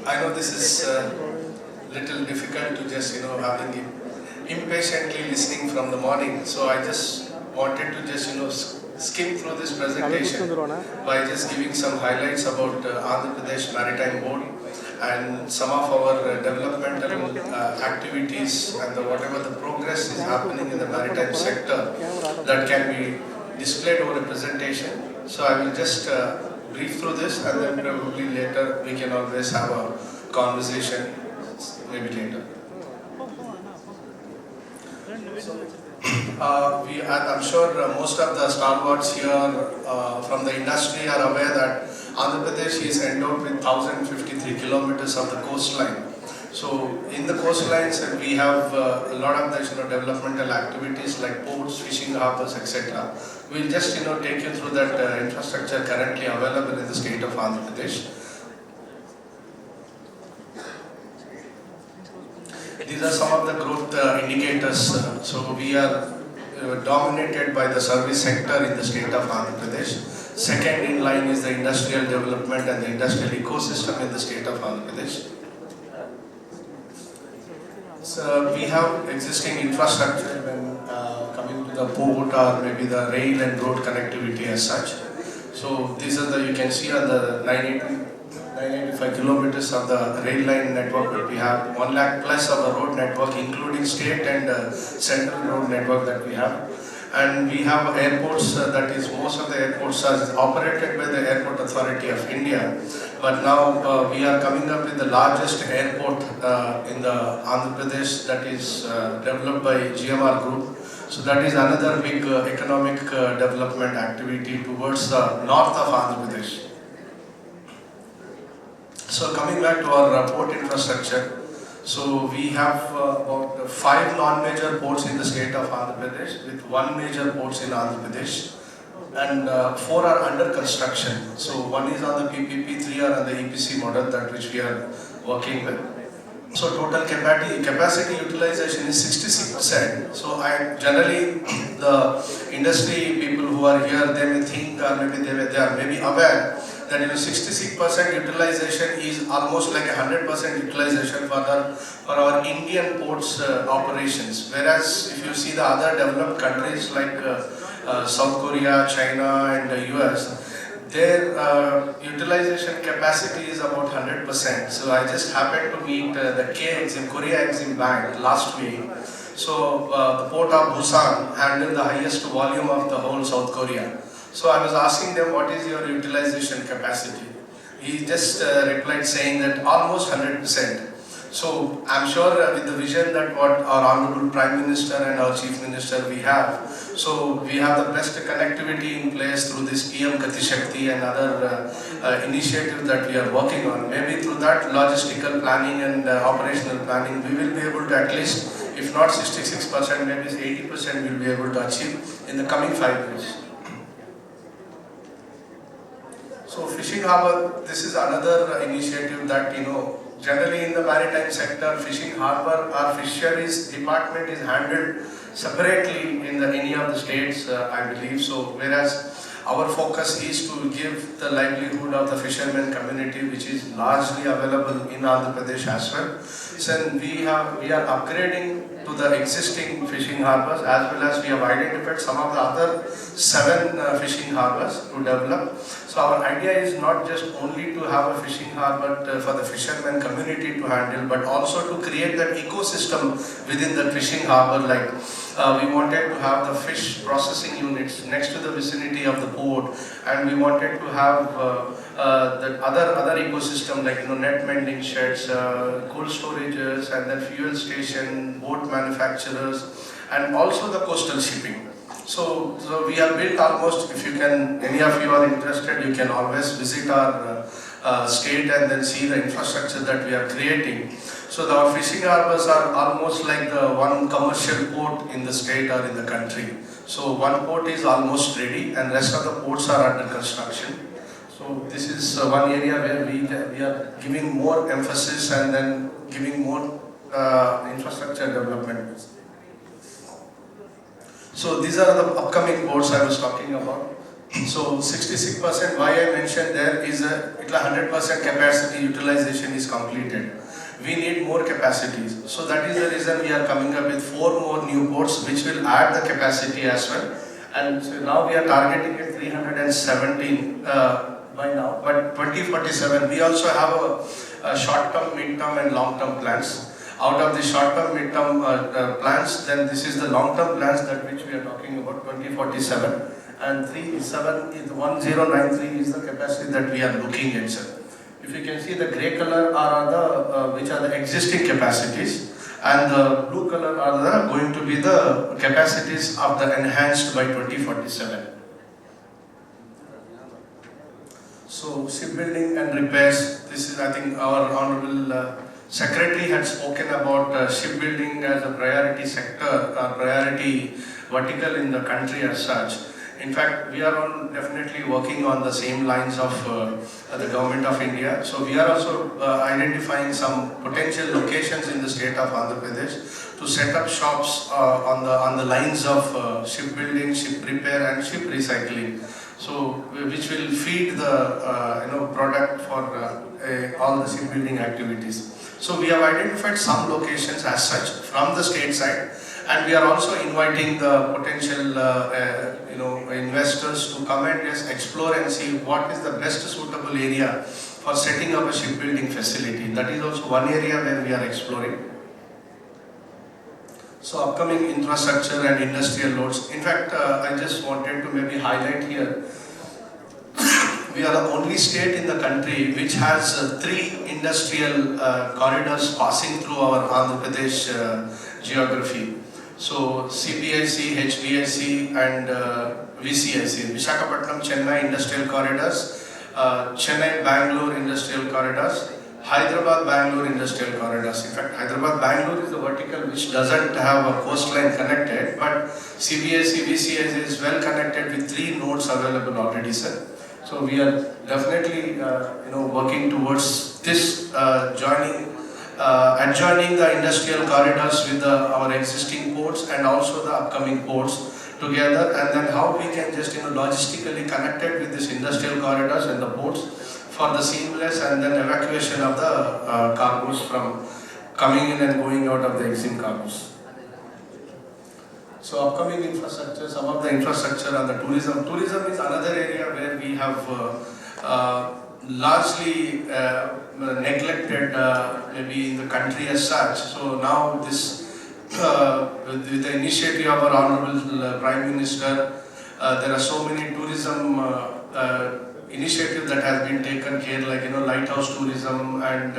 I know this is little difficult to just, having it impatiently listening from the morning. So I just wanted to just, skim through this presentation by just giving some highlights about Andhra Pradesh Maritime Board and some of our developmental activities and whatever the progress is happening in the maritime sector that can be displayed over a presentation. So I will just brief through this, and then probably later we can always have a conversation, maybe later. I'm sure most of the stalwarts here from the industry are aware that Andhra Pradesh is endowed with 1053 kilometers of the coastline. So in the coastlines we have a lot of the developmental activities like ports, fishing harbors, etc. We'll just take you through that infrastructure currently available in the state of Andhra Pradesh. These are some of the growth indicators. So we are dominated by the service sector in the state of Andhra Pradesh. Second in line is the industrial development and the industrial ecosystem in the state of Andhra Pradesh. So we have existing infrastructure when coming to the port or maybe the rail and road connectivity as such. So these are the, you can see on the 985 kilometers of the rail line network that we have, 1 lakh plus of the road network including state and central road network that we have. And we have airports, that is most of the airports are operated by the Airport Authority of India. But now we are coming up with the largest airport in the Andhra Pradesh, that is developed by GMR Group. So that is another big economic development activity towards the north of Andhra Pradesh. So coming back to our port infrastructure, so we have about 5 non-major ports in the state of Andhra Pradesh with 1 major port in Andhra Pradesh, and 4 are under construction. So 1 is on the PPP, 3 are on the EPC model that which we are working with. So total capacity utilization is 66%. So I generally, the industry people who are here, they may think or maybe they are maybe aware that 66% utilization is almost like 100% utilization for our Indian ports operations. Whereas if you see the other developed countries like South Korea, China and the US, their utilization capacity is about 100%. So I just happened to meet the Korea Exim Bank last week. So the port of Busan handled the highest volume of the whole South Korea. So I was asking them, what is your utilization capacity? He just replied saying that almost 100%. So I'm sure with the vision that what our Honorable Prime Minister and our Chief Minister we have, so we have the best connectivity in place through this PM Gati Shakti and other initiatives that we are working on. Maybe through that logistical planning and operational planning, we will be able to at least, if not 66%, maybe 80% we will be able to achieve in the coming 5 years. So fishing harbor, this is another initiative that, generally in the maritime sector, fishing harbor or fisheries department is handled separately in any of the states, I believe. So whereas our focus is to give the livelihood of the fishermen community, which is largely available in Andhra Pradesh as well. So we are upgrading to the existing fishing harbors, as well as we have identified some of the other 7 fishing harbors to develop. So our idea is not just only to have a fishing harbor for the fishermen community to handle, but also to create that ecosystem within the fishing harbor. Like we wanted to have the fish processing units next to the vicinity of the port, and we wanted to have the other ecosystem like net mending sheds, cold storages, and then fuel station, boat manufacturers, and also the coastal shipping. So we have built almost, if you can, any of you are interested, you can always visit our state and then see the infrastructure that we are creating. So our fishing harbors are almost like the one commercial port in the state or in the country. So one port is almost ready and rest of the ports are under construction. So this is one area where we are giving more emphasis and then giving more infrastructure development. So these are the upcoming ports I was talking about. So 66%, why I mentioned there is a 100% capacity utilization is completed. We need more capacities. So that is the reason we are coming up with 4 more new ports which will add the capacity as well. And so now we are targeting at 317 by now. But 2047, we also have a short-term, mid-term and long-term plans. Out of the short-term, mid-term plans, then this is the long-term plans that which we are talking about, 2047. And 1093 is the capacity that we are looking at, sir. If you can see, the grey color are the which are the existing capacities, and the blue color are the going to be the capacities of the enhanced by 2047. So shipbuilding and repairs. This is, I think, our honorable secretary had spoken about shipbuilding as a priority sector, priority vertical in the country as such. In fact, we are all definitely working on the same lines of the government of India. So we are also identifying some potential locations in the state of Andhra Pradesh to set up shops on the lines of shipbuilding, ship repair and ship recycling. So which will feed the product for all the shipbuilding activities. So we have identified some locations as such from the state side. And we are also inviting the potential, investors to come and just explore and see what is the best suitable area for setting up a shipbuilding facility. That is also one area where we are exploring. So upcoming infrastructure and industrial loads. In fact, I just wanted to maybe highlight here. We are the only state in the country which has 3 industrial corridors passing through our Andhra Pradesh geography. So CBIC, HBIC and VCIC, Visakhapatnam, Chennai industrial corridors, Chennai, Bangalore industrial corridors, Hyderabad, Bangalore industrial corridors. In fact, Hyderabad, Bangalore is the vertical which doesn't have a coastline connected, but CBIC, VCIC is well connected with 3 nodes available already, sir. So we are definitely, working towards this adjoining the industrial corridors with our existing ports and also the upcoming ports together, and then how we can just logistically connect it with this industrial corridors and the ports for the seamless and then evacuation of the cargoes from coming in and going out of the existing cargoes. So upcoming infrastructure, some of the infrastructure and the tourism. Tourism is another area where we have largely neglected maybe in the country as such. So now this, with the initiative of our Honorable Prime Minister, there are so many tourism initiatives that have been taken care, like lighthouse tourism and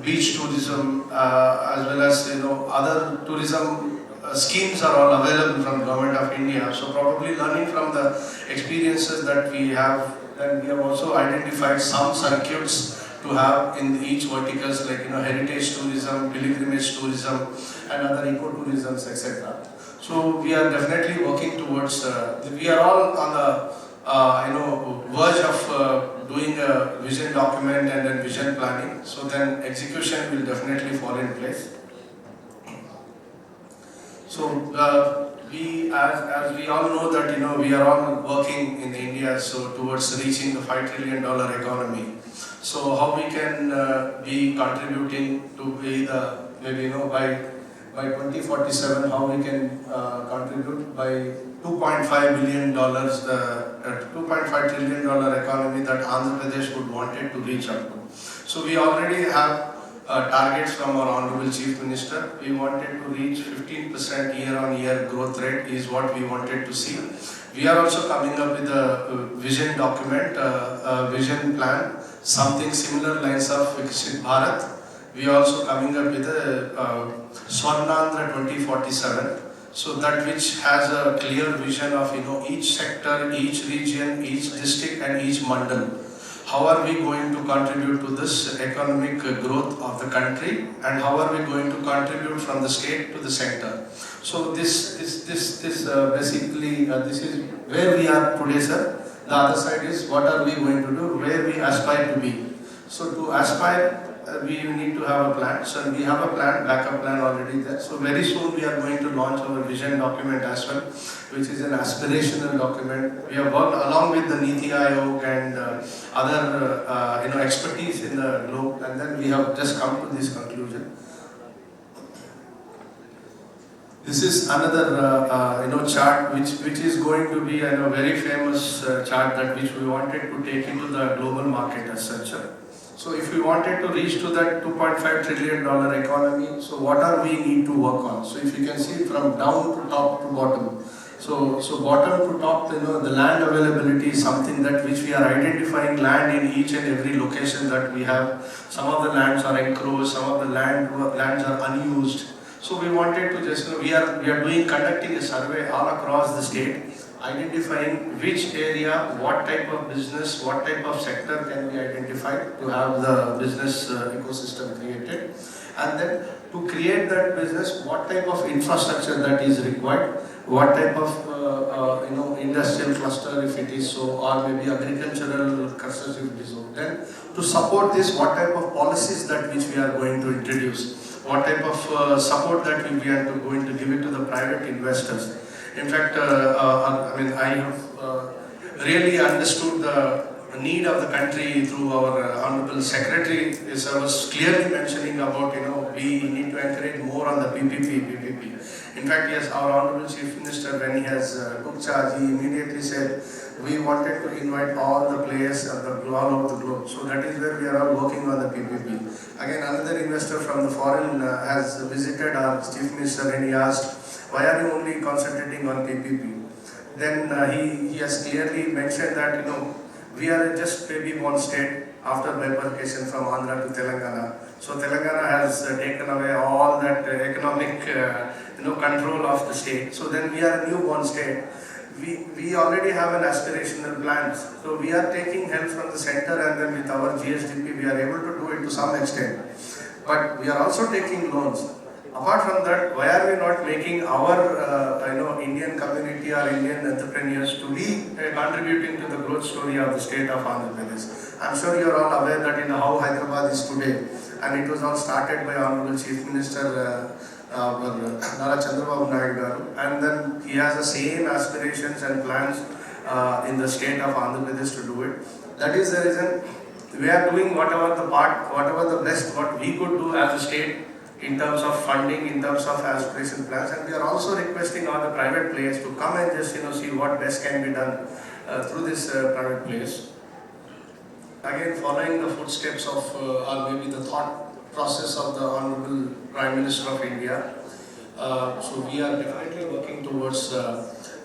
beach tourism, as well as other tourism schemes are all available from the Government of India. So probably learning from the experiences that we have, and we have also identified some circuits to have in each verticals, like heritage tourism, pilgrimage tourism, and other eco-tourisms, etc. So we are definitely working towards. We are all on the verge of doing a vision document and then vision planning. So then execution will definitely fall in place. So we, as we all know that we are all working in India towards reaching the $5 trillion economy. So how we can be contributing to be the maybe by 2047, how we can contribute by $2.5 billion, $2.5 trillion economy that Andhra Pradesh would wanted to reach up to. So we already have targets from our Honorable Chief Minister. We wanted to reach 15% year-on-year growth rate is what we wanted to see. We are also coming up with a vision document, a vision plan, something similar lines of Viksit Bharat. We are also coming up with a Swarnandhra 2047. So that which has a clear vision of each sector, each region, each district and each mandal. How are we going to contribute to this economic growth of the country, and how are we going to contribute from the state to the center? So this basically this is where we are today, sir. The other side is what are we going to do, where we aspire to be. So to aspire we need to have a plan. So we have a plan, backup plan already there. So very soon we are going to launch our vision document as well, which is an aspirational document. We have worked along with the Niti Aayog and other expertise in the globe, and then we have just come to this conclusion. This is another chart which is going to be a very famous chart that which we wanted to take into the global market as such. So if we wanted to reach to that $2.5 trillion economy, so what are we need to work on? So if you can see from down to top to bottom. So bottom to top, the land availability is something that which we are identifying land in each and every location that we have. Some of the lands are encroached, some of the lands are unused. So we wanted to just, we are conducting a survey all across the state, identifying which area, what type of business, what type of sector can be identified to have the business ecosystem created, and then to create that business, what type of infrastructure that is required, what type of industrial cluster if it is so, or maybe agricultural clusters if it is so. Then to support this, what type of policies that which we are going to introduce, what type of support that we are going to give it to the private investors. In fact, I have really understood the need of the country through our Honorable Secretary. I was clearly mentioning about, we need to encourage more on the PPP. In fact, yes, our Honorable Chief Minister, when he has took charge, he immediately said, we wanted to invite all the players all over the globe. So that is where we are all working on the PPP. Again, another investor from the foreign has visited our Chief Minister and he asked, why are you only concentrating on PPP? Then he has clearly mentioned that, we are just maybe one state after bifurcation from Andhra to Telangana. So Telangana has taken away all that economic control of the state. So then we are a newborn state. We already have an aspirational plan. So we are taking help from the center, and then with our GSDP we are able to do it to some extent. But we are also taking loans. Apart from that, why are we not making our Indian community or Indian entrepreneurs to be contributing to the growth story of the state of Andhra Pradesh? I'm sure you are all aware that how Hyderabad is today, and it was all started by Honorable Chief Minister Nara Chandrababu Naidu, and then he has the same aspirations and plans in the state of Andhra Pradesh to do it. That is the reason we are doing whatever the best what we could do as a state in terms of funding, in terms of aspiration plans, and we are also requesting all the private players to come and just see what best can be done through this private players. Again, following the footsteps of or maybe the thought process of the Honorable Prime Minister of India, so we are definitely working towards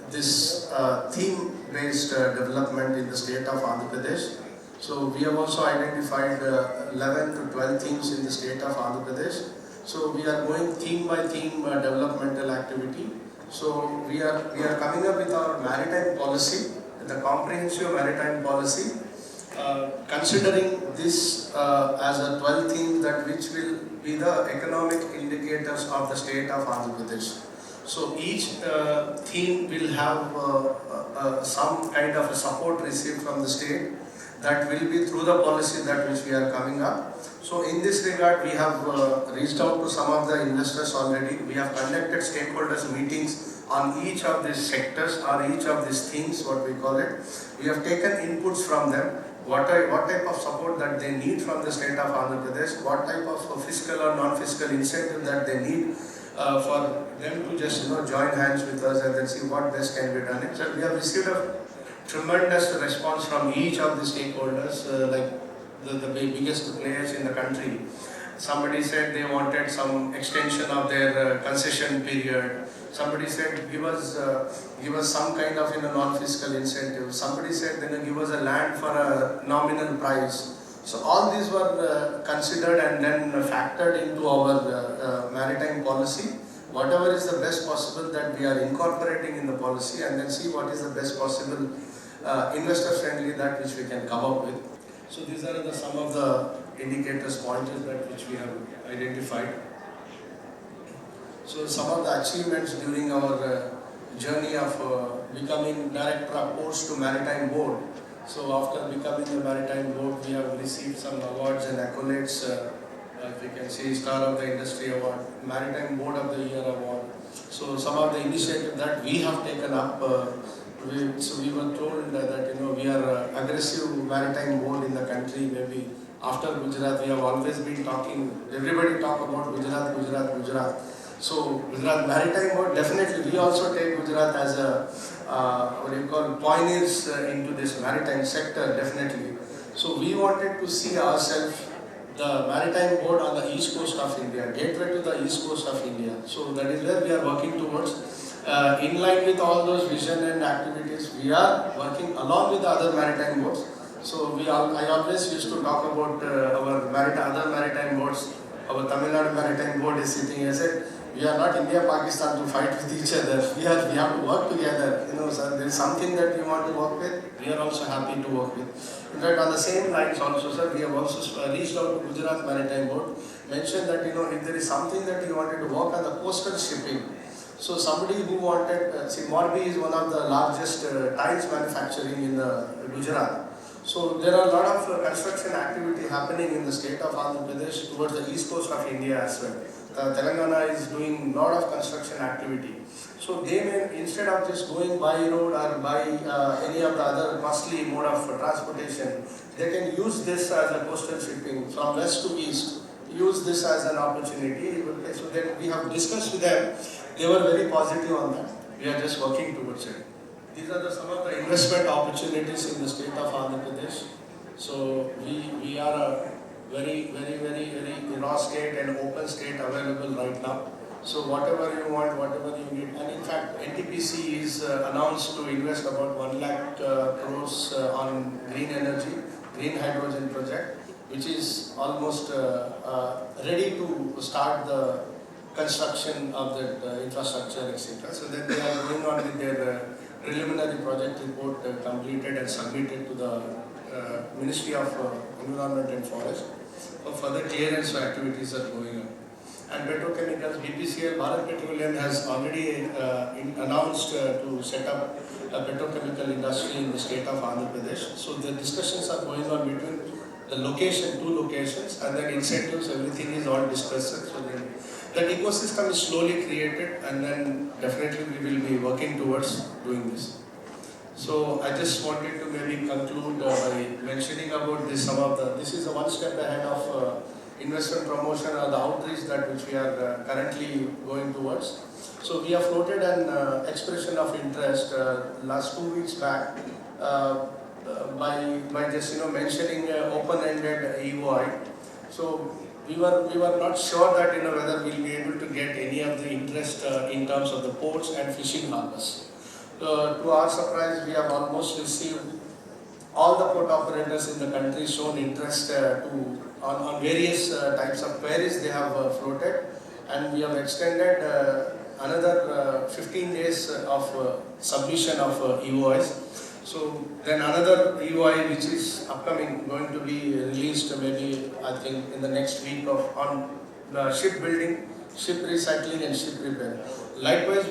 this theme-based development in the state of Andhra Pradesh. So we have also identified 11 to 12 themes in the state of Andhra Pradesh. So we are going theme by theme developmental activity. So we are coming up with our maritime policy, the comprehensive maritime policy, considering this as a 12 theme that which will be the economic indicators of the state of Andhra Pradesh. So each theme will have some kind of a support received from the state that will be through the policy that which we are coming up. So in this regard, we have reached out to some of the investors already. We have conducted stakeholders meetings on each of these sectors or each of these themes, what we call it. We have taken inputs from them, what type of support that they need from the state of Andhra Pradesh, what type of fiscal or non-fiscal incentive that they need for them to just join hands with us and then see what best can be done. So we have received a tremendous response from each of the stakeholders, like the biggest players in the country. Somebody said they wanted some extension of their concession period. Somebody said give us some kind of non-fiscal incentive. Somebody said give us a land for a nominal price. So all these were considered and then factored into our maritime policy. Whatever is the best possible that we are incorporating in the policy, and then see what is the best possible investor friendly that which we can come up with. So these are some of the indicators, pointers that which we have identified. So some of the achievements during our journey of becoming Director of Ports to Maritime Board. So after becoming the Maritime Board, we have received some awards and accolades Like we can see Star of the Industry Award, Maritime Board of the Year Award. So some of the initiatives that we have taken up, so we were told that we are aggressive maritime board in the country. Maybe after Gujarat, we have always been talking. Everybody talk about Gujarat, Gujarat, Gujarat. So Gujarat Maritime Board, definitely we also take Gujarat as a pioneers into this maritime sector, definitely. So we wanted to see ourselves the Maritime Board on the east coast of India, gateway to the east coast of India. So that is where we are working towards. In line with all those vision and activities, we are working along with the other maritime boards. So I always used to talk about our other maritime boards. Our Tamil Nadu Maritime Board is sitting here. Said we are not India, Pakistan to fight with each other. We have to work together. Sir, there is something that we want to work with. We are also happy to work with. In fact, on the same lines also, sir, we have also reached out to Gujarat Maritime Board, mentioned that if there is something that we wanted to work on the coastal shipping. So somebody who wanted, Morbi is one of the largest tiles manufacturing in Gujarat. So there are a lot of construction activity happening in the state of Andhra Pradesh towards the east coast of India as well. Telangana is doing a lot of construction activity. So they may, instead of just going by road or by any of the other costly mode of transportation, they can use this as a coastal shipping from west to east. Use this as an opportunity. So then we have discussed with them. They were very positive on that. We are just working towards it. These are some of the investment opportunities in the state of Andhra Pradesh. So we are a very raw state and open state available right now. So whatever you want, whatever you need. And in fact, NTPC is announced to invest about 1 lakh crores on green energy, green hydrogen project, which is almost ready to start the construction of the infrastructure, etc. So then they are going on with their preliminary project report completed and submitted to the Ministry of Environment and Forest. For further clearance activities are going on. And petrochemicals, BPCL, Bharat Petroleum has already announced to set up a petrochemical industry in the state of Andhra Pradesh. So the discussions are going on between the two locations, and then incentives, everything is all discussed. So then that ecosystem is slowly created, and then definitely we will be working towards doing this. So I just wanted to maybe conclude by mentioning about this. This is a one step ahead of investment promotion or the outreach that which we are currently going towards. So we have floated an expression of interest last 2 weeks back by just mentioning open-ended EOI. So we were not sure that whether we'll be able to get any of the interest in terms of the ports and fishing harbors. To our surprise, we have almost received all the port operators in the country shown interest on various types of queries they have floated, and we have extended another 15 days of submission of EOIs. So then another EOI which is upcoming, going to be released maybe I think in the next week on the shipbuilding, ship recycling and ship repair. Likewise,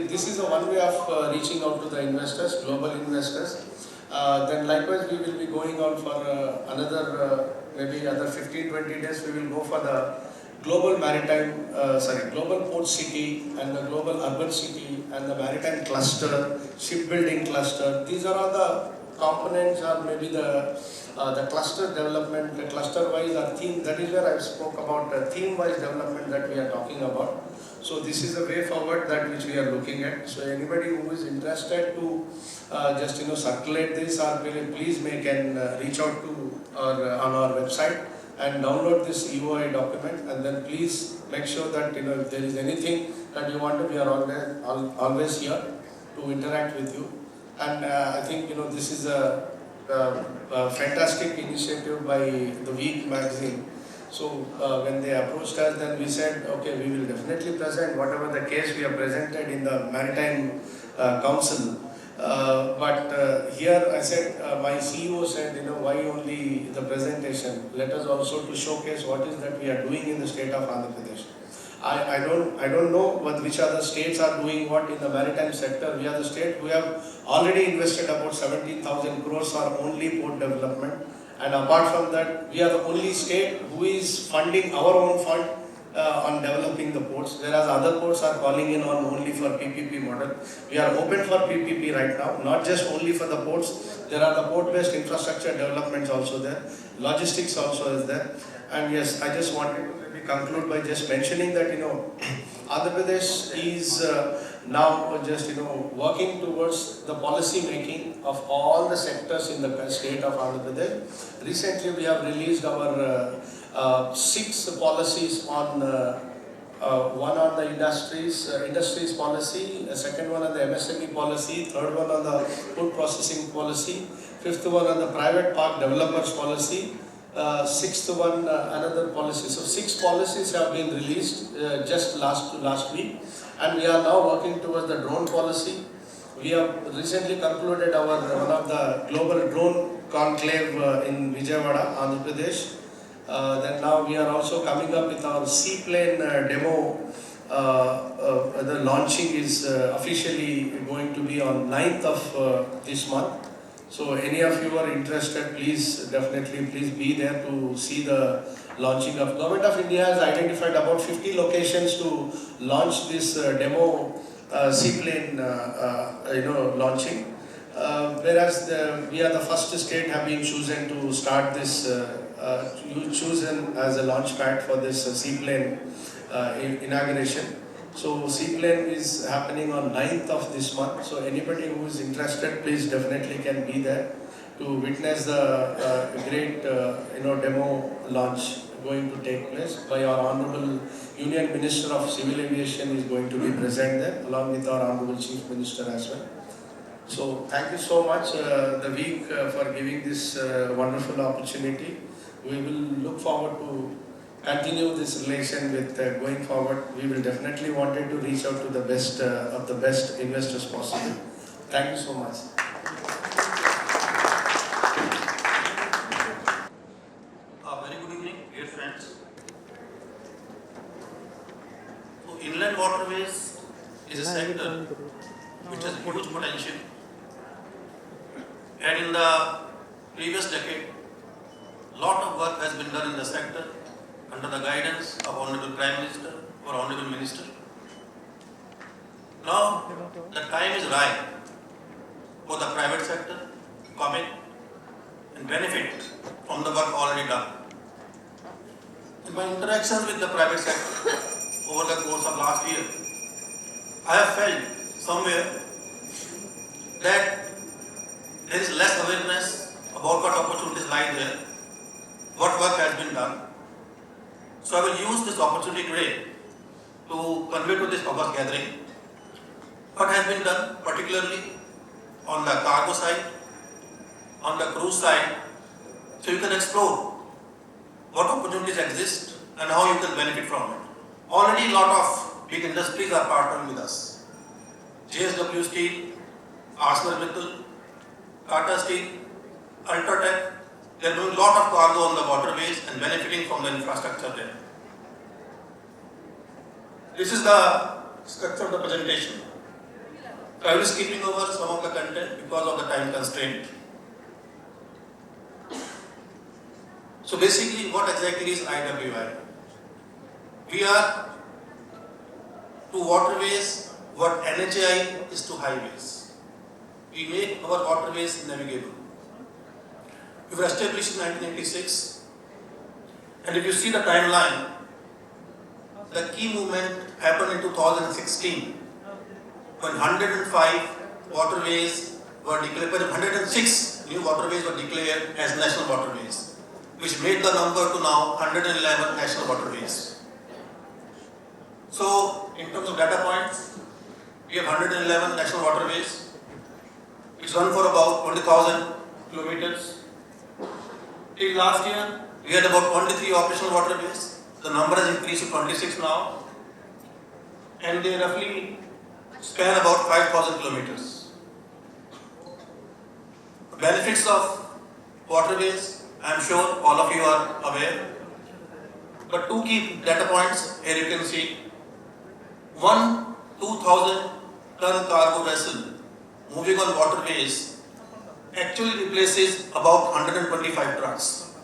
this is a one way of reaching out to the investors, global investors. Then likewise we will be going on for another maybe other 15-20 days. We will go for the global global port city and the global urban city and the maritime cluster, shipbuilding cluster. These are all the components, or maybe the cluster development, the cluster wise or theme. That is where I spoke about the theme wise development that we are talking about. So this is a way forward that which we are looking at. So anybody who is interested to just circulate this, or please can reach out to on our website and download this EOI document, and then please make sure that if there is anything that you want to, we are always here to interact with you. And I think this is a fantastic initiative by the Week magazine. So when they approached us, then we said, okay, we will definitely present whatever the case we have presented in the Maritime Council. But here I said, my CEO said, why only the presentation? Let us also to showcase what is that we are doing in the state of Andhra Pradesh. I don't know which other states are doing what in the maritime sector. We are the state who have already invested about 17,000 crores for only port development, And apart from that, we are the only state who is funding our own fund on developing the ports, whereas other ports are calling in on only for PPP model. We are open for PPP right now, not just only for the ports. There are the port-based infrastructure developments also there, logistics also is there. And yes, I just wanted to maybe conclude by just mentioning that, Andhra Pradesh is now just, working towards the policy making of all the sectors in the state of Andhra Pradesh. Recently, we have released our 6 policies on one on the industries policy, a second one on the MSME policy, third one on the food processing policy, fifth one on the private park developers policy, sixth one another policy. So 6 policies have been released just last week, and we are now working towards the drone policy. We have recently concluded our one of the global drone conclave in Vijayawada, Andhra Pradesh. Then now we are also coming up with our seaplane demo. The launching is officially going to be on 9th of this month. So any of you are interested, please be there to see the launching of. Government of India has identified about 50 locations to launch this demo seaplane launching. Whereas we are the first state have been chosen to start this, chosen as a launch pad for this seaplane inauguration. So seaplane is happening on 9th of this month. So anybody who is interested, please definitely can be there to witness the great demo launch going to take place by our Honorable Union Minister of Civil Aviation is going to be present there along with our Honorable Chief Minister as well. So thank you so much the week for giving this wonderful opportunity. We will look forward to continue this relation with going forward. We will definitely wanted to reach out to the best of the best investors possible. Thank you so much. Very good evening, dear friends. So inland waterways is a sector which has huge potential, and in the previous decade, lot of work has been done in the sector under the guidance of Honorable Prime Minister or Honorable Minister. Now the time is right for the private sector to come in and benefit from the work already done. In my interactions with the private sector over the course of last year, I have felt somewhere that there is less awareness about what opportunities lie there, what work has been done. So I will use this opportunity today to convey to this August gathering what has been done, particularly on the cargo side, on the cruise side, so you can explore what opportunities exist and how you can benefit from it. Already a lot of big industries are partnering with us. JSW Steel, ArcelorMittal, Tata Steel, Ultratech, they are doing a lot of cargo on the waterways and benefiting from the infrastructure there. This is the structure of the presentation. So I will be skipping over some of the content because of the time constraint. So basically, what exactly is IWI? We are to waterways what NHAI is to highways. We make our waterways navigable. We were established in 1986, and if you see the timeline, the key movement happened in 2016 when 105 waterways were declared, 106 new waterways were declared as national waterways, which made the number to now 111 national waterways. So, in terms of data points, we have 111 national waterways, which run for about 20,000 kilometers. Till last year, we had about 23 operational waterways. The number has increased to 26 now, and they roughly span about 5,000 kilometers. The benefits of waterways, I am sure all of you are aware. But 2 key data points here you can see. One 2,000 ton cargo vessel moving on waterways actually replaces about 125 trucks.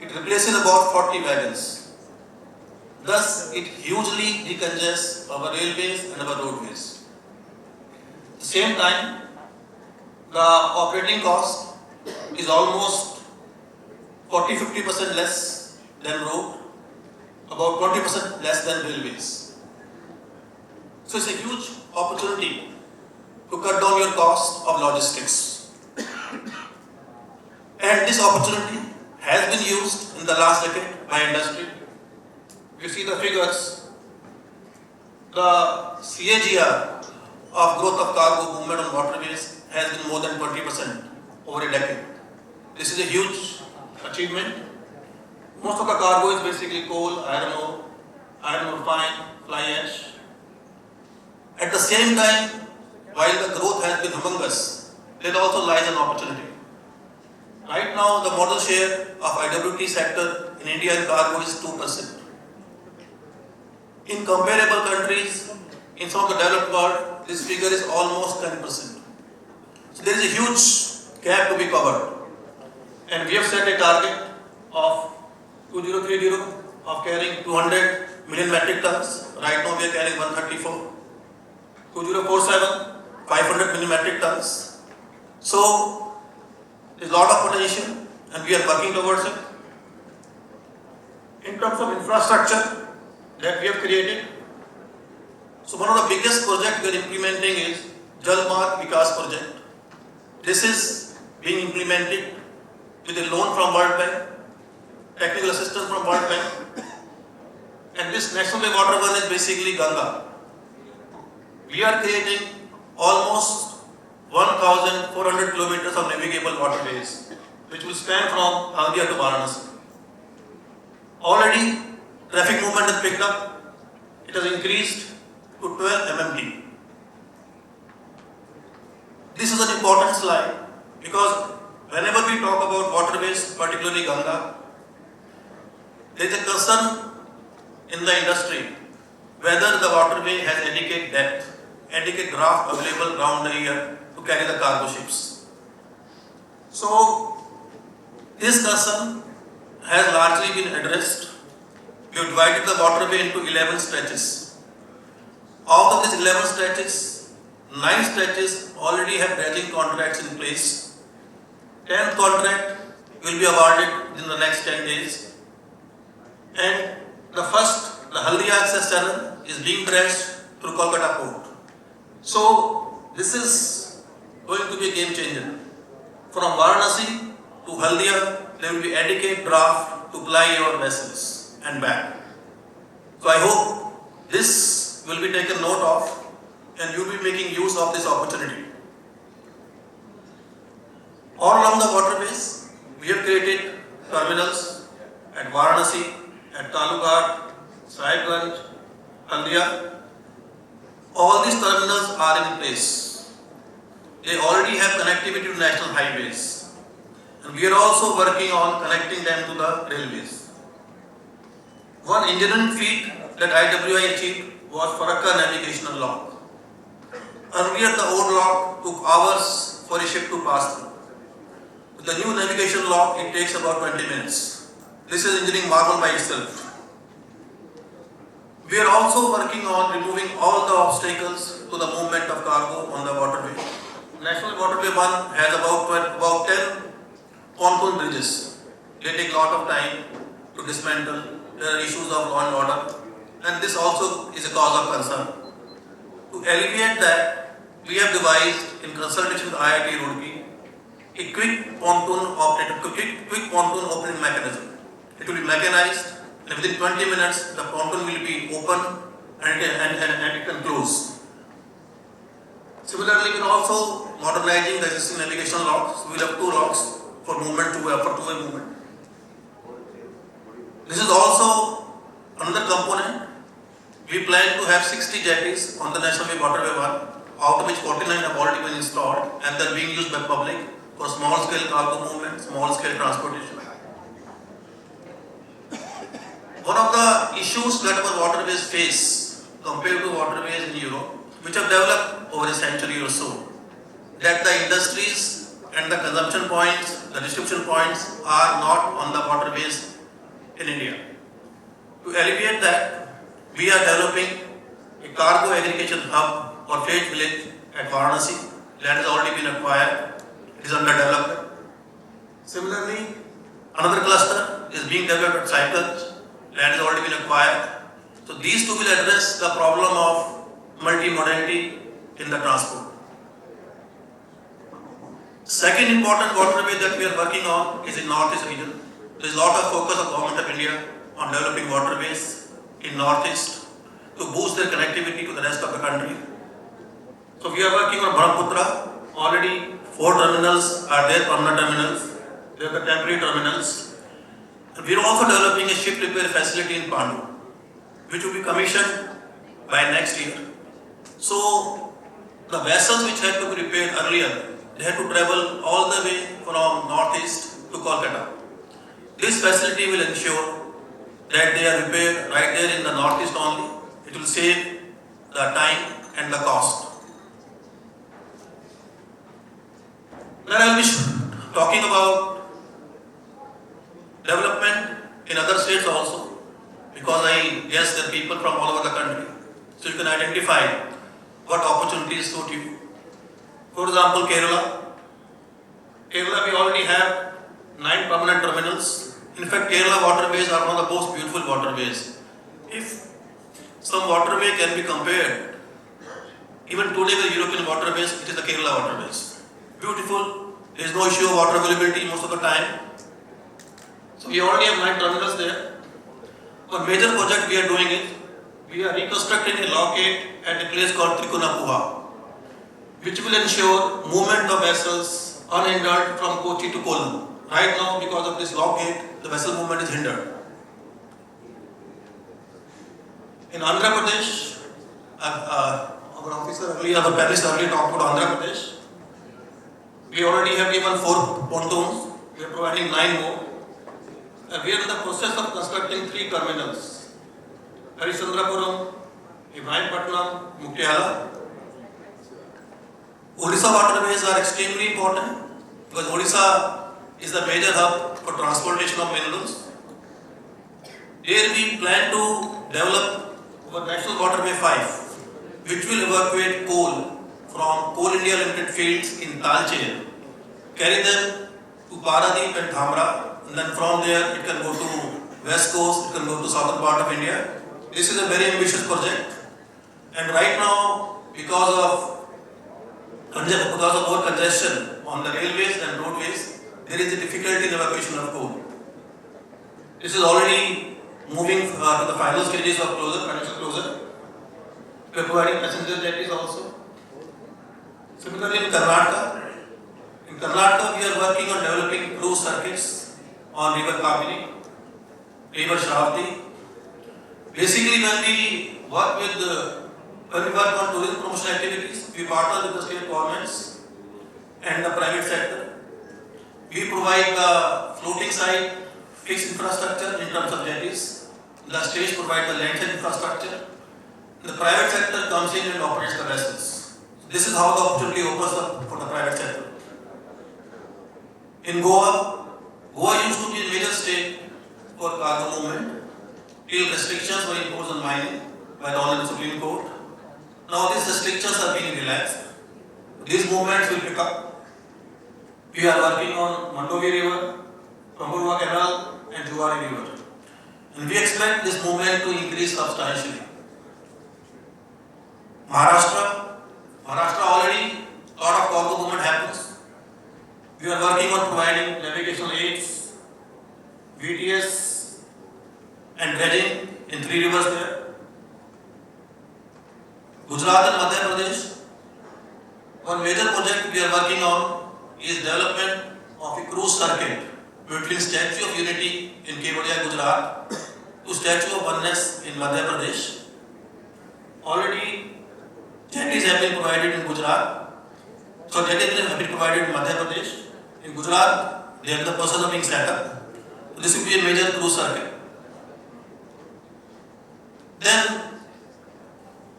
It replaces about 40 wagons. Thus, it hugely decongests our railways and our roadways. At the same time, the operating cost is almost 40-50% less than road, about 20% less than railways. So it's a huge opportunity to cut down your cost of logistics. And this opportunity has been used in the last decade by industry. If you see the figures, the CAGR of growth of cargo movement on waterways has been more than 20% over a decade. This is a huge achievement. Most of the cargo is basically coal, iron ore fine, fly ash. At the same time, while the growth has been humongous, there also lies an opportunity. Right now, the modal share of IWT sector in India in cargo is 2%. In comparable countries, in some of the developed world, this figure is almost 10%. So there is a huge gap to be covered. And we have set a target of 2030 of carrying 200 million metric tons. Right now we are carrying 134. 2047, 500 million metric tons. So there is a lot of potential and we are working towards it. In terms of infrastructure that we have created, so one of the biggest projects we are implementing is Jal Marg Vikas project. This is being implemented with a loan from World Bank, technical assistance from World Bank, and this National Way Water One is basically Ganga. We are creating almost 1,400 kilometers of navigable waterways, which will span from Haldia to Varanasi. Already, traffic movement has picked up. It has increased to 12 MMT. This is an important slide because whenever we talk about waterways, particularly Ganga, there is a concern in the industry whether the waterway has adequate depth, adequate draft available around the year to carry the cargo ships. So, this concern has largely been addressed. We have divided the waterway into 11 stretches. Out of these 11 stretches, 9 stretches already have dredging contracts in place. 10th contract will be awarded in the next 10 days. And the Haldia access channel is being dredged through Kolkata port. So this is going to be a game changer. From Varanasi to Haldia, there will be adequate draft to ply your vessels and back. So I hope this will be taken note of and you will be making use of this opportunity. All along the waterways, we have created terminals at Varanasi, at Talughat, Sahibganj, Haldia. All these terminals are in place. They already have connectivity to national highways. And we are also working on connecting them to the railways. One engineering feat that IWI achieved was Farakka navigational lock. Earlier, the old lock took hours for a ship to pass through. With the new navigation lock, it takes about 20 minutes. This is engineering marvel by itself. We are also working on removing all the obstacles to the movement of cargo on the waterway. National Waterway 1 has about 10 pontoon bridges. They take a lot of time to dismantle. There are issues of law and order, and this also is a cause of concern. To alleviate that, we have devised, in consultation with IIT Roorkee, a quick pontoon opening mechanism. It will be mechanized, and within 20 minutes, the pontoon will be open and it can close. Similarly, we are also modernizing the existing navigation locks. We will have 2 locks for movement for two-way movement. This is also another component. We plan to have 60 jetties on the National Way Waterway 1, out of which 49 have already been installed and they are being used by public for small-scale cargo movement, small-scale transportation. One of the issues that our waterways face compared to waterways in Europe, which have developed over a century or so, that the industries and the consumption points, the distribution points are not on the waterways in India. To alleviate that, we are developing a cargo aggregation hub or freight village at Varanasi. Land has already been acquired. It is under development. Similarly, another cluster is being developed at Cyprus. Land has already been acquired. So these two will address the problem of multimodality in the transport. Second important waterway that we are working on is in Northeast region. There is a lot of focus of Government of India on developing waterways in Northeast to boost their connectivity to the rest of the country. So we are working on Brahmaputra. Already 4 terminals are there, permanent terminals. There are the temporary terminals. And we are also developing a ship repair facility in Pandu, which will be commissioned by next year. So the vessels which had to be repaired earlier, they had to travel all the way from Northeast to Kolkata. This facility will ensure that they are repaired right there in the Northeast only. It will save the time and the cost. Then I will be talking about development in other states also, because I guess that people from all over the country, so you can identify what opportunities suit you. For example, Kerala. Kerala, we already have 9 permanent terminals. In fact, Kerala waterways are one of the most beautiful waterways. If some waterway can be compared, even today with European waterways, it is the Kerala waterways. Beautiful, there is no issue of water availability most of the time. So we already have 9 terminals there. One major project we are doing is, we are reconstructing a lock gate at a place called Trikunapuha, which will ensure movement of vessels unhindered from Kochi to Kollam. Right now, because of this lock gate, the vessel movement is hindered. In Andhra Pradesh, our officer earlier, our panelist earlier talked about Andhra Pradesh. We already have given 4 pontoons. We are providing 9 more. And we are in the process of constructing 3 terminals: Harishandrapuram, Patna, Mutyala. Odisha waterways are extremely important because Odisha is the major hub for transportation of minerals. Here we plan to develop our National Waterway 5, which will evacuate coal from Coal India Limited fields in Talcher, carry them to Paradip and Dhamra, and then from there it can go to West Coast, it can go to southern part of India. This is a very ambitious project, and right now, because of more congestion on the railways and roadways, there is a difficulty in evacuation of coal. This is already moving to the final stages of financial closure. We are providing passenger jetties also. Similarly, in Karnataka, we are working on developing cruise circuits on River Kaveri, River Shravati. Basically, when we work on tourism promotion activities, we partner with the state governments and the private sector. We provide the floating side, fixed infrastructure in terms of jetties. The states provide the land side infrastructure. The private sector comes in and operates the vessels. This is how the opportunity opens up for the private sector. In Goa used to be a major state for cargo movement till restrictions were imposed on mining by the Honorable Supreme Court. Now these restrictions are being relaxed. These movements will pick up. We are working on Mandovi River, Pramburwa Canal and Juari River. And we expect this movement to increase substantially. Maharashtra already a lot of cargo movement happens. We are working on providing navigational aids, VTS and dredging in 3 rivers there. Gujarat and Madhya Pradesh, one major project we are working on is development of a cruise circuit between Statue of Unity in Kevadia, Gujarat to Statue of Oneness in Madhya Pradesh. Already jetties have been provided in Gujarat. So jetties have been provided in Madhya Pradesh. In Gujarat, they are in the process of being set up. So this will be a major cruise circuit. Then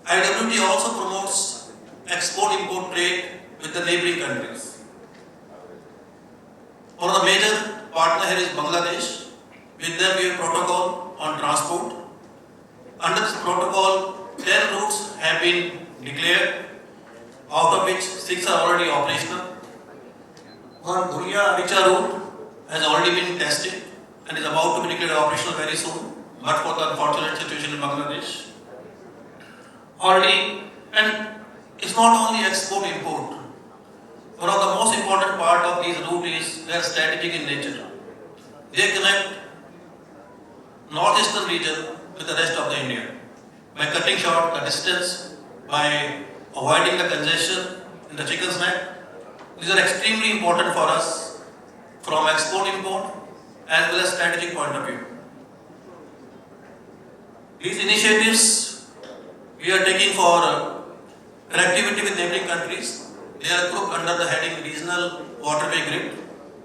IWT also promotes export-import trade with the neighboring countries. One of the major partner here is Bangladesh. With them we have protocol on transport. Under this protocol, 10 routes have been declared, out of which 6 are already operational. One Dhuriya-Richa route has already been tested and is about to be declared operational very soon, but for the unfortunate situation in Bangladesh. Already, and it's not only export-import. One of the most important part of these routes is they are strategic in nature. They connect northeastern region with the rest of the India by cutting short the distance, by avoiding the congestion in the chicken's neck. These are extremely important for us from export-import as well as strategic point of view. These initiatives we are taking for connectivity with neighboring countries. They are grouped under the heading Regional Waterway Grid.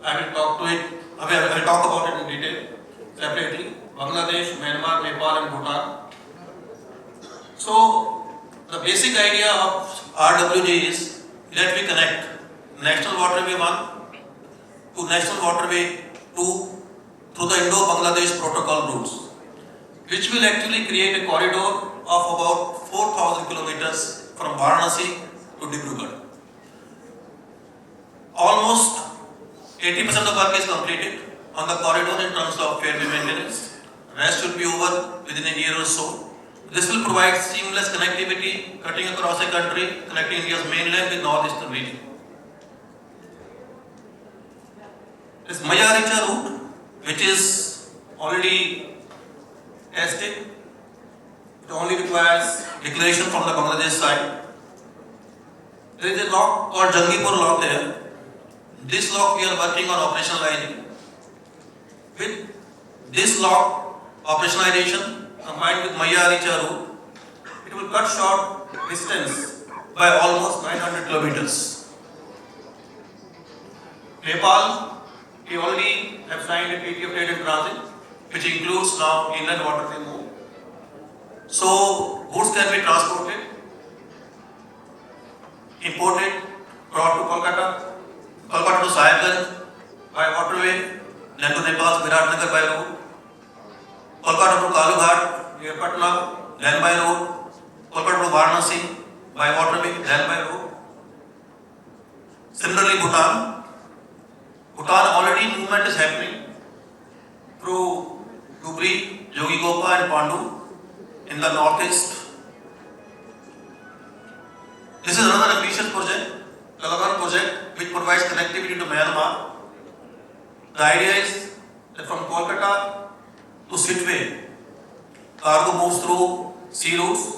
I will talk about it in detail separately. Bangladesh, Myanmar, Nepal and Bhutan. So, the basic idea of RWG is that we connect National Waterway 1 to National Waterway 2 through the Indo-Bangladesh Protocol routes, which will actually create a corridor of about 4,000 kilometers from Varanasi to Dibrugarh. Almost 80% of work is completed on the corridor in terms of fairway maintenance. Rest should be over within a year or so. This will provide seamless connectivity cutting across a country, connecting India's mainland with northeastern region. This Maya-Richa route, which is already tested, it only requires declaration from the Bangladesh side. There is a lock called Jangipur lock there. This lock we are working on operationalizing. With this lock operationalization combined with Maya-Richa route, it will cut short distance by almost 900 kilometers. Nepal, we already have signed a treaty of trade and transit, which includes now inland waterway move. So goods can be transported, imported, brought to Kolkata to Sahibganj by waterway, then to Nepal's Viratnagar by road, Kolkata to Kalughat near Patna, then by road, Kolkata to Varanasi by waterway, then by road. Similarly, Bhutan already movement is happening through Dhubri, Jogigopa and Pandu in the northeast. This is another ambitious project, the Lagan project, which provides connectivity to Myanmar. The idea is that from Kolkata to Sitwe, cargo moves through sea routes.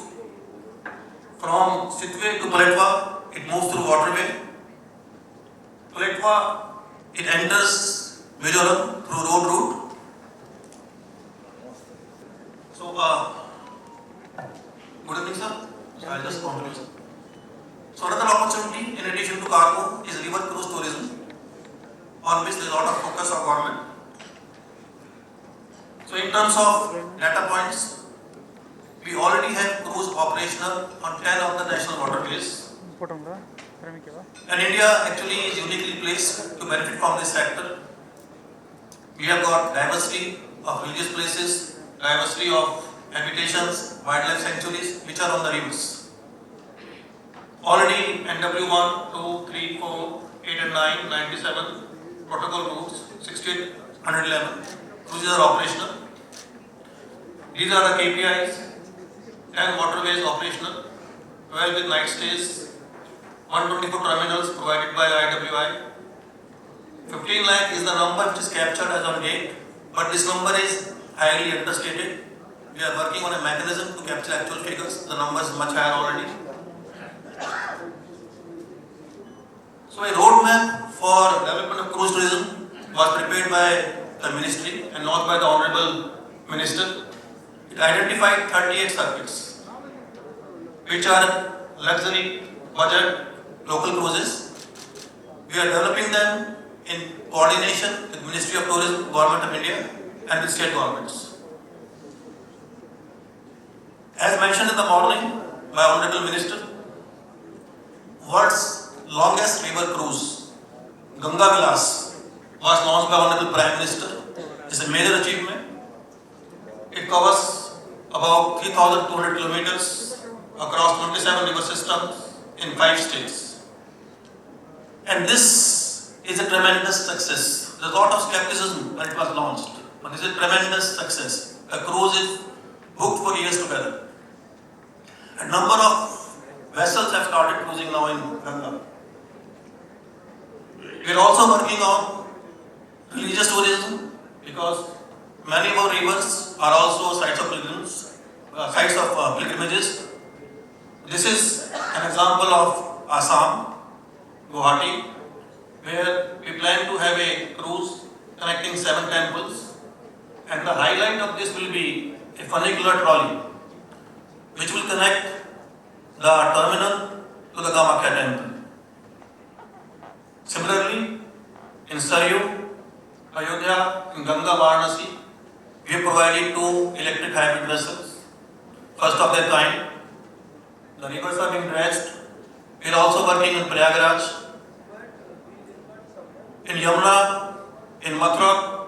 From Sitwe to Paletwa, it moves through waterway. Paletwa, it enters Mizoram through road route. So, good evening, sir. I'll just continue, sir. So, another opportunity in addition to cargo is river cruise tourism, on which there is a lot of focus of government. So, in terms of data points, we already have cruise operational on 10 of the national waterways. And India actually is uniquely placed to benefit from this sector. We have got diversity of religious places, diversity of habitations, wildlife sanctuaries which are on the rivers. Already NW 1, 2, 3, 4, 8 and 9, 97 protocol routes, 68, 111 cruises are operational. These are the KPIs. 10 waterways operational, 12 with night stays, 124 terminals provided by IWI. 15 lakh is the number which is captured as on date, but this number is highly understated. We are working on a mechanism to capture actual figures. The number is much higher already. So a roadmap for development of cruise tourism was prepared by the ministry and not by the Honorable Minister. It identified 38 circuits, which are luxury, budget, local cruises. We are developing them in coordination with Ministry of Tourism, Government of India and with state governments. As mentioned in the morning by Honorable Minister, world's longest river cruise, Ganga Vilas, was launched by Honorable Prime Minister. It's a major achievement. It covers about 3,200 kilometers across 27 river systems in 5 states. And this is a tremendous success. There's a lot of skepticism when it was launched, but this is a tremendous success. A cruise is booked for years together. A number of vessels have started cruising now in Ganga. We are also working on religious tourism because many of our rivers are also sites of pilgrimages. This is an example of Assam, Guwahati, where we plan to have a cruise connecting 7 temples, and the highlight of this will be a funicular trolley which will connect the terminal to the Kamakya temple. Similarly, in Saryu, Ayodhya, in Ganga, Varanasi, we have provided 2 electric hybrid vessels, first of their kind. The rivers are being dredged. We are also working in Prayagraj. In Yamuna, in Mathura,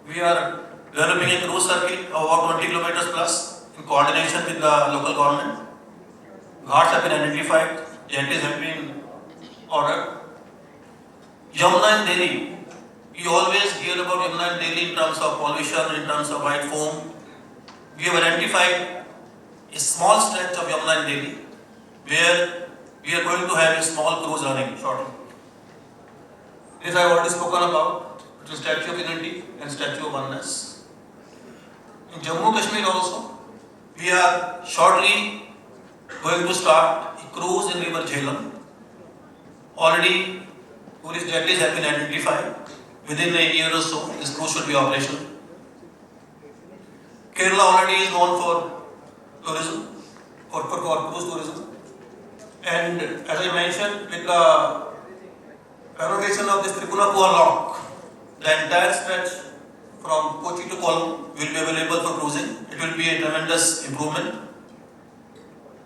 we are developing a cruise circuit of about 20 kilometers plus in coordination with the local government. Ghats have been identified, jetties have been ordered. Yamuna and Delhi, you always hear about Yamuna and Delhi in terms of pollution, in terms of white foam. We have identified a small stretch of Yamuna and Delhi where we are going to have a small cruise running shortly. This I have already spoken about, which is Statue of Unity and Statue of Oneness. In Jammu Kashmir also, we are shortly going to start a cruise in River Jhelum. Already tourist jetties have been identified. Within a year or so, this cruise should be operational. Kerala already is known for tourism, for cruise tourism. And as I mentioned, with the renovation of this Tripunapur lock, the entire stretch from Kochi to Kollam will be available for cruising. It will be a tremendous improvement.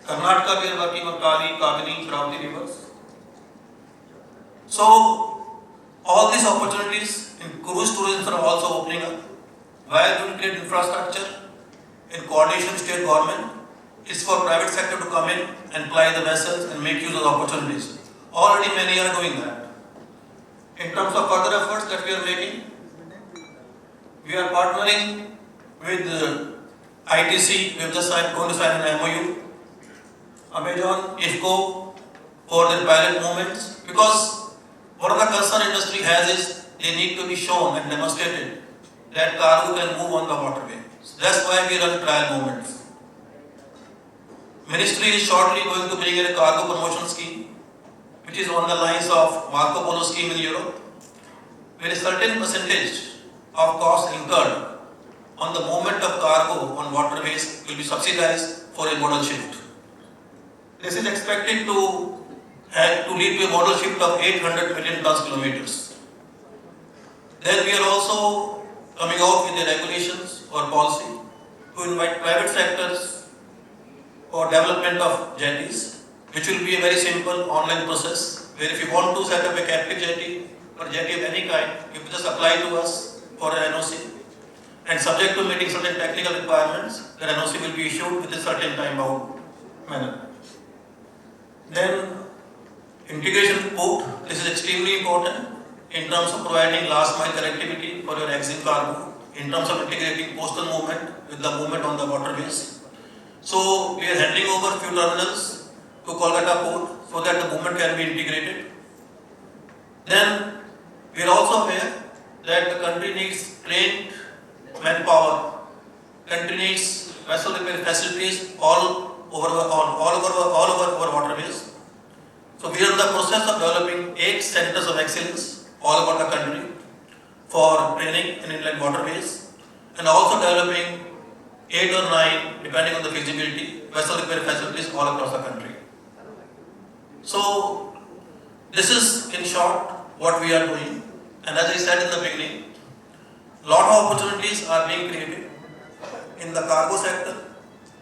Karnataka, we are working on Kali, Kavini, Shravati rivers. So, all these opportunities in cruise tourism are also opening up. While we will create infrastructure in coordination with state government, it's for private sector to come in and ply the vessels and make use of the opportunities. Already many are doing that. In terms of further efforts that we are making, we are partnering with ITC. We have just going to sign an MOU. Amazon, IFCO for their pilot movements, because what the concern industry has is they need to be shown and demonstrated that cargo can move on the waterway. So that's why we run trial movements. Ministry is shortly going to bring in a cargo promotion scheme, which is on the lines of Marco Polo scheme in Europe, where a certain percentage of costs incurred on the movement of cargo on waterways will be subsidized for a modal shift. This is expected to lead to a modal shift of 800 million tons kilometers. Then we are also coming out with the regulations or policy to invite private sectors for development of jetties, which will be a very simple online process, where if you want to set up a captive jetty or jetty of any kind, you just apply to us for an NOC, and subject to meeting certain technical requirements, the NOC will be issued with a certain time-bound manner. Then integration with port, this is extremely important in terms of providing last mile connectivity for your exim cargo, in terms of integrating coastal movement with the movement on the waterways. So we are handing over few terminals to Kolkata port so that the movement can be integrated. Then we are also aware that the country needs trained manpower, country needs vessel repair facilities all over our waterways. So we are in the process of developing 8 centers of excellence all over the country for training in inland waterways, and also developing 8 or 9, depending on the feasibility, vessel repair facilities all across the country. So this is in short what we are doing, and as I said in the beginning, lot of opportunities are being created in the cargo sector,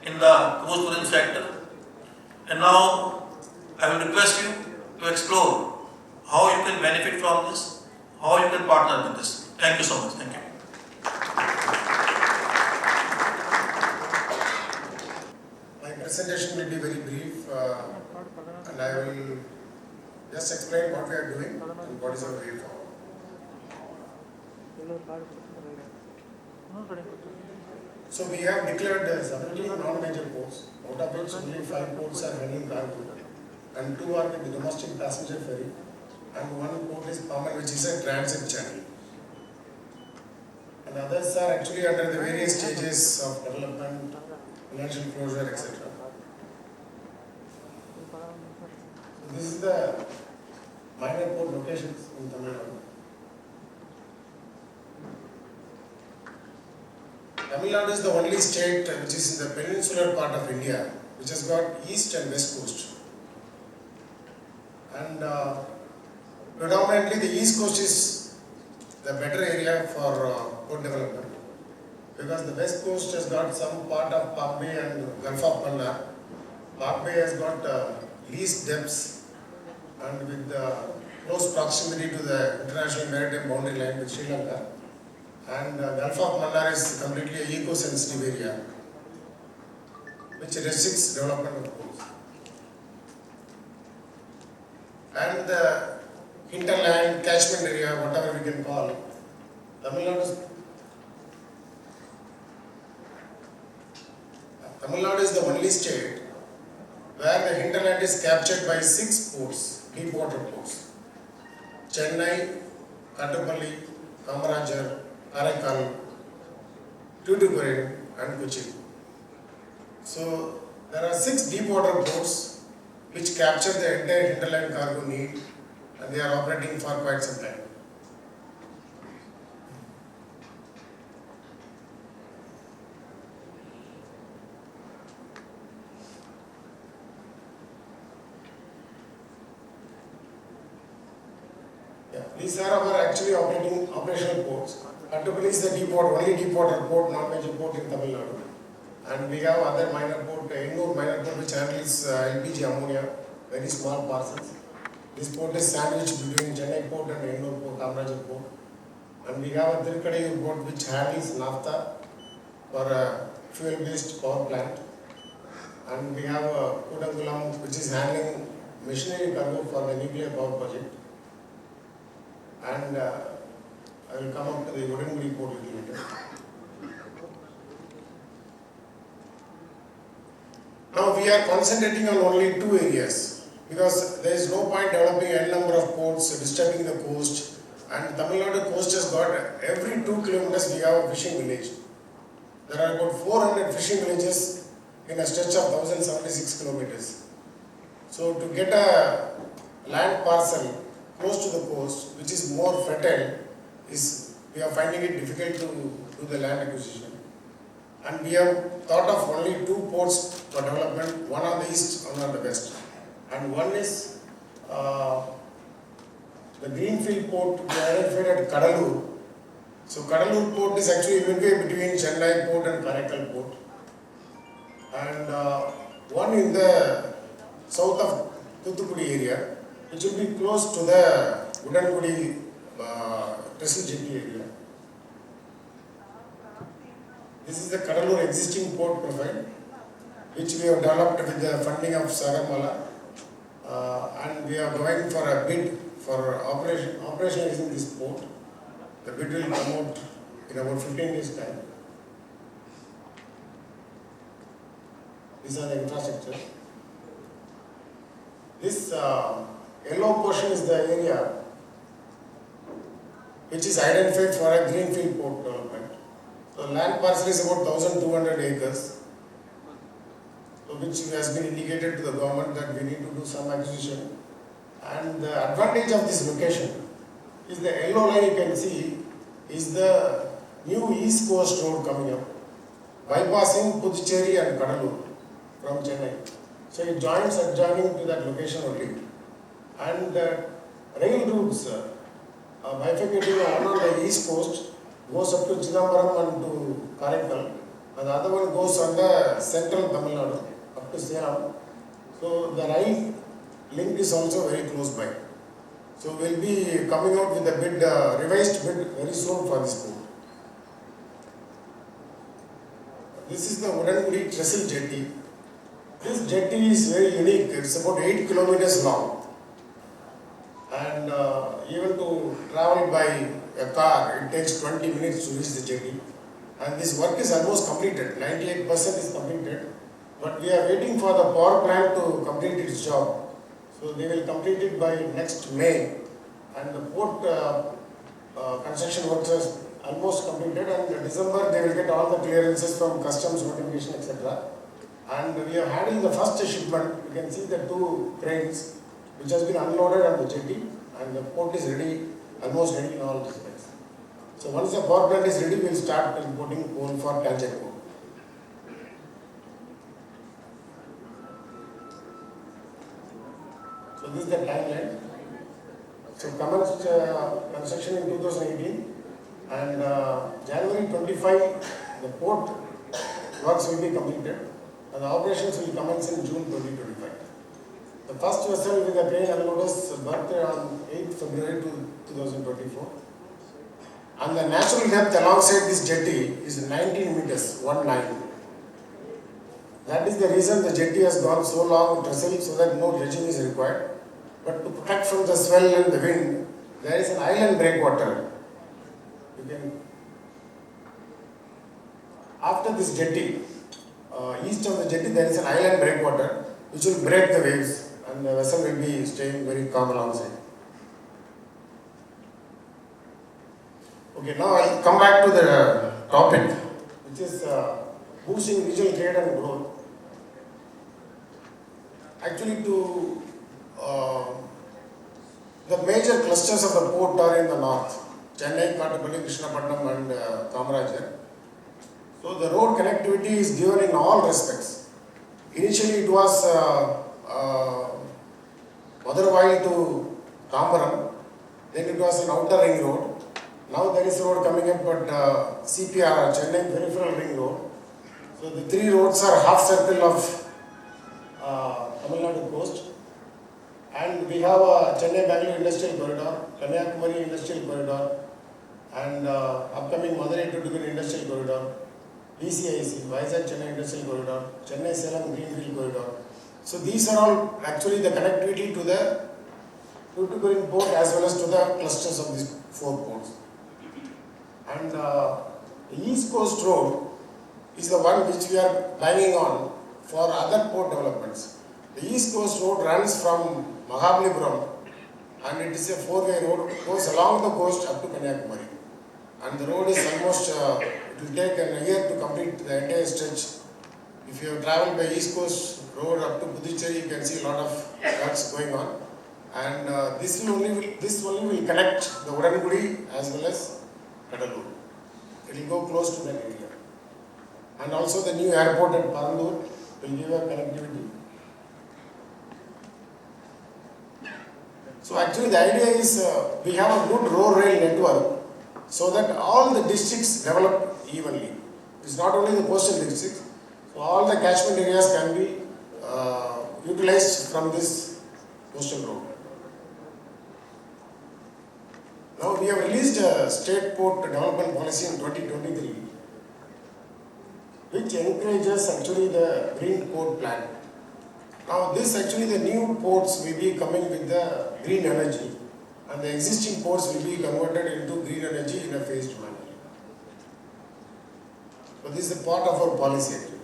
in the cruise tourism sector, and now I will request you to explore how you can benefit from this, how you can partner with this. Thank you so much. Thank you. My presentation will be very brief and I will just explain what we are doing and what is our way forward. So we have declared 17 non-major ports, out of which only 5 ports are handling cargo and 2 are with the domestic passenger ferry and 1 port is Palmer, which is a transit channel. And others are actually under the various stages of development, financial closure, etc. So this is the minor port locations in Tamil Nadu. Tamil Nadu is the only state which is in the peninsular part of India, which has got east and west coast. And predominantly the east coast is the better area for port development, because the west coast has got some part of Park Bay and Gulf of Mannar. Park Bay has got least depths and with close proximity to the international maritime boundary line with Sri Lanka. And Gulf of Mannar is completely an eco-sensitive area, which restricts development of ports. And the hinterland, catchment area, whatever we can call, Tamil Nadu is the only state where the hinterland is captured by 6 ports, deep water ports: Chennai, Kattupalli, Kamarajar, Karaikal, Tuticorin and Kochi. So there are 6 deep water ports which capture the entire hinterland cargo need, and they are operating for quite some time. These are our actually operational ports. Kattupalli is the deep water, only deep water port, non-major port in Tamil Nadu. And we have other minor port, Ennur minor port, which handles LPG ammonia, very small parcels. This port is sandwiched between Chennai port and Ennur port, Kamarajar port. And we have a Tirukadayur port which handles naphtha for a fuel-based power plant. And we have Kudangulam, which is handling machinery cargo for the nuclear power project. And I will come up to the Udangudi port a little later. Now we are concentrating on only 2 areas, because there is no point developing n number of ports, disturbing the coast, and Tamil Nadu coast has got every 2 kilometers we have a fishing village. There are about 400 fishing villages in a stretch of 1076 kilometers. So to get a land parcel close to the coast, which is more fertile, we are finding it difficult to do the land acquisition. And we have thought of only 2 ports for development, one on the east, one on the west. And one is the greenfield port we identified at Kadalur. So Kadalur port is actually midway between Chennai port and Karaikal port. And one in the south of Thoothukudi area, which will be close to the Udangudi Trestle Jetty area. This is the Kadalur existing port profile, which we have developed with the funding of Sagamala, and we are going for a bid for operationalizing this port. The bid will come out in about 15 days' time. These are the infrastructure. This yellow portion is the area which is identified for a greenfield port development. So land parcel is about 1,200 acres, which has been indicated to the government that we need to do some acquisition. And the advantage of this location is the yellow line you can see is the new East Coast Road coming up, bypassing Puducherry and Kadalur from Chennai. So it joins adjoining to that location only. And rail routes bifurcating one on the east coast goes up to Chidambaram and to Karaikal, and the other one goes on the central Tamil Nadu up to Salem. So the rail link is also very close by. So we'll be coming out with a bid, revised bid very soon for this port. This is the Udangudi Trestle jetty. This jetty is very unique. It's about 8 kilometers long. And even to travel by a car, it takes 20 minutes to reach the jetty. And this work is almost completed. 98% is completed. But we are waiting for the power plant to complete its job. So they will complete it by next May. And the port construction works are almost completed. And in December they will get all the clearances from customs, notification, etc. And we are handling the first shipment. You can see the 2 cranes which has been unloaded on the jetty, and the port is ready, almost ready in all respects. So once the power plant is ready, we will start importing coal for Talcher port. So this is the timeline. So commenced construction in 2018, and January 25, the port works will be completed, and the operations will commence in June 2025. The first vessel with the crane unloaders berthed on 8th February 2024. And the natural depth alongside this jetty is 19 meters, 19. That is the reason the jetty has gone so long with trestle, so that no dredging is required. But to protect from the swell and the wind, there is an island breakwater. After this jetty, east of the jetty, there is an island breakwater which will break the waves, and the vessel will be staying very calm alongside. Okay, now I'll come back to the topic, which is boosting regional trade and growth. Actually, the major clusters of the port are in the north: Chennai, Kottapalli, Krishnapatnam, and Kamarajar. So the road connectivity is given in all respects. Initially, it was Waterway to Tambaram, then it was an outer ring road. Now there is a road coming up at CPR, Chennai Peripheral Ring Road. So the 3 roads are half circle of Tamil Nadu coast. And we have a Chennai Bangalore Industrial Corridor, Kanyakumari Industrial Corridor, and upcoming Madurai to Duguri Industrial Corridor, VCIC, Vizag Chennai Industrial Corridor, Chennai Salem Greenfield Corridor. So these are all actually the connectivity to the Tuticorin port as well as to the clusters of these 4 ports. And the East Coast Road is the one which we are banging on for other port developments. The East Coast Road runs from Mahabalipuram, and it is a 4-way road, goes along the coast up to Kanyakumari. And the road is almost, it will take a year to complete the entire stretch. If you have travelled by East Coast Road up to Puducherry, you can see a lot of works going on. And this only will connect the Udangudi as well as Kadalur. It will go close to that area. And also the new airport at Bangalore will give a connectivity. So actually the idea is we have a good road rail network so that all the districts develop evenly. It's not only the coastal districts, so all the catchment areas can be utilized from this coastal road. Now we have released a state port development policy in 2023, which encourages actually the green port plan. Now this actually the new ports will be coming with the green energy, and the existing ports will be converted into green energy in a phased manner. So this is a part of our policy actually.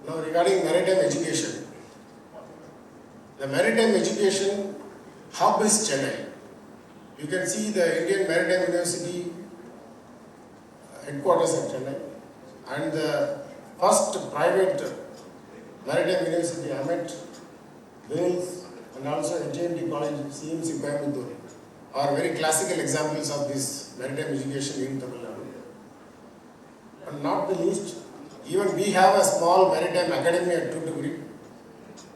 Now regarding maritime education, the maritime education hub is Chennai. You can see the Indian Maritime University headquarters at Chennai, and the first private Maritime University, Ahmedabad, Wales, and also HMD College, CMC Coimbatore, are very classical examples of this maritime education in Tamil Nadu. And not the least, even we have a small maritime academy at Tuticorin,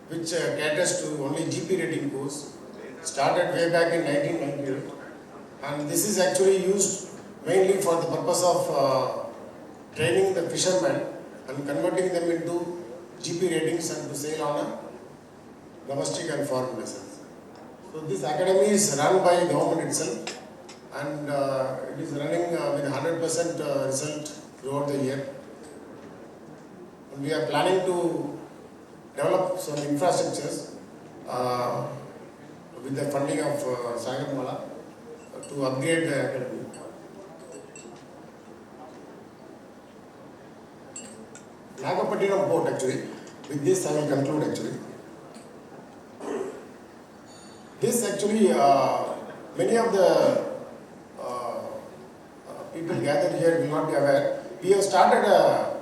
which caters to only GP rating course, started way back in 1998. And this is actually used mainly for the purpose of training the fishermen and converting them into GP ratings and to sail on a domestic and foreign vessels. So this academy is run by government itself, and it is running with 100% result throughout the year. And we are planning to develop some infrastructures with the funding of Sagamala to upgrade the academy. Nagapattinam port actually, with this I will conclude actually. This actually, many of the people gathered here will not be aware. We have started a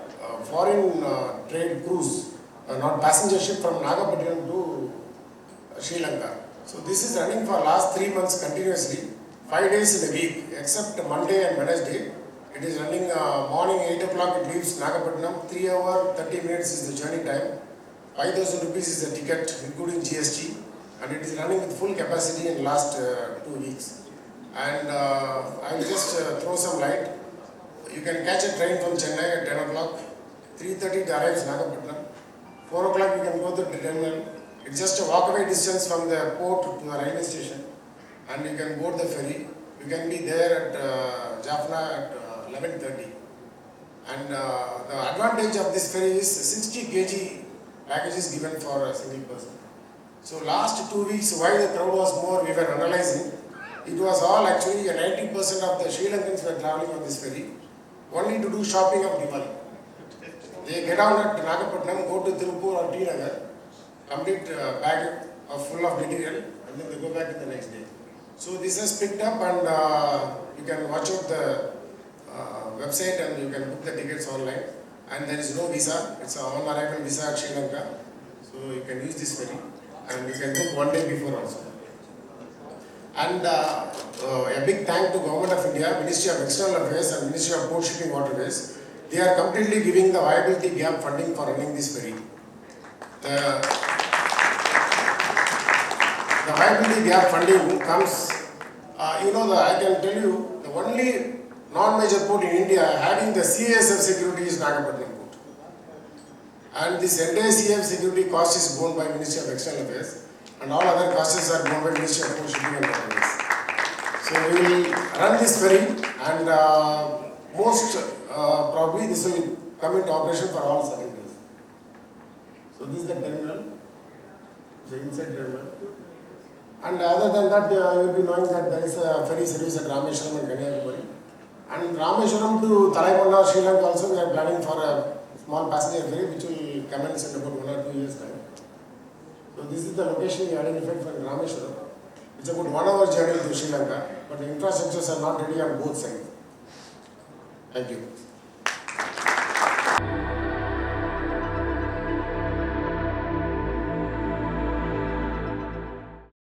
foreign trade cruise, not passenger ship from Nagapattinam to Sri Lanka. So this is running for last 3 months continuously, 5 days in a week, except Monday and Wednesday. It is running morning 8 o'clock, it leaves Nagapattinam, 3 hours 30 minutes is the journey time, 5,000 rupees is the ticket including GST, and it is running with full capacity in last 2 weeks. And I will just throw some light. You can catch a train from Chennai at 10 o'clock, 3:30 it arrives Nagapattinam, 4 o'clock you can go to the terminal. It's just a walkaway distance from the port to the railway station, and you can board the ferry. You can be there at Jaffna at 11:30. And the advantage of this ferry is 60 kg package is given for a single person. So last 2 weeks, why the crowd was more, we were analyzing. It was all actually 90% of the Sri Lankans were traveling on this ferry, only to do shopping of Diwali. They get down at Nagapattinam, go to Tirupur or T Nagar, complete bag full of material, and then they go back the next day. So this has picked up, and you can watch out the website and you can book the tickets online. And there is no visa, it's an on-arrival visa at Sri Lanka. So you can use this ferry, and you can book 1 day before also. And a big thank to Government of India, Ministry of External Affairs and Ministry of Port Shipping Waterways. They are completely giving the viability gap funding for running this ferry. The viability gap funding comes, I can tell you, the only non-major port in India having the CASF security is Nagapattinam port. And this entire CASF security cost is borne by Ministry of External Affairs, and all other costs are borne by Ministry of Port Shipping and Waterways. So we will run this ferry, and most probably this will come into operation for all 7 days. So this is the terminal, the inside terminal. And other than that, you will be knowing that there is a ferry service at Rameshwaram and Kanyakumari. And Rameshwaram to Talaikonda, Sri Lanka also we are planning for a small passenger ferry which will commence in about 1 or 2 years time. So this is the location we identified for Rameshwaram. It's about 1 hour journey to Sri Lanka, but the infrastructures are not ready on both sides. Thank you.